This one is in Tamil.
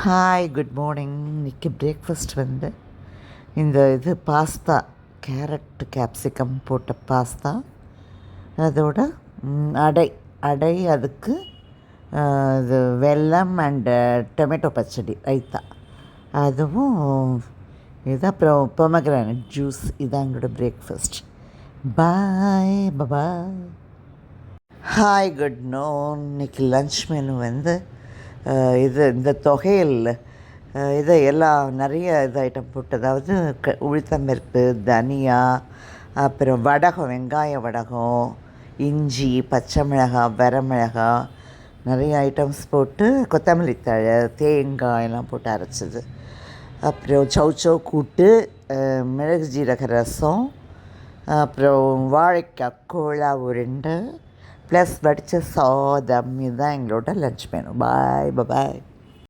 Hi good morning. இன்றைக்கி பிரேக்ஃபாஸ்ட் வந்து இது பாஸ்தா, கேரட் கேப்சிகம் போட்ட பாஸ்தா, அதோட அடை அடை அதுக்கு இது வெல்லம் அண்டு டொமேட்டோ பச்சடி ரைத்தா, அதுவும் இது அப்புறம் பொமக்ரானட் ஜூஸ். இதான் எங்களோட பிரேக்ஃபாஸ்ட். பாய் பபாய். Hi good known. இன்றைக்கி லன்ச் மெனு வந்து இந்த தொகையில் இதை எல்லாம் நிறைய ஐட்டம் போட்டு, அதாவது உளுத்தம்பருப்பு, தனியா, அப்புறம் வடகம், வெங்காய வடகம், இஞ்சி, பச்சை மிளகாய், வரமிளகாய், நிறைய ஐட்டம்ஸ் போட்டு கொத்தமல்லி தழை, தேங்காய் எல்லாம் போட்டு அரைச்சிது. அப்புறம் சௌச்சௌ கூட்டு, மிளகு ஜீரக ரசம், அப்புறம் வாழைக்காய் கோலா உருண்டை, ப்ளஸ் வடித்த சாதம். இதுதான் எங்களோட லன்ச் மெனு. பாய் பபாய்.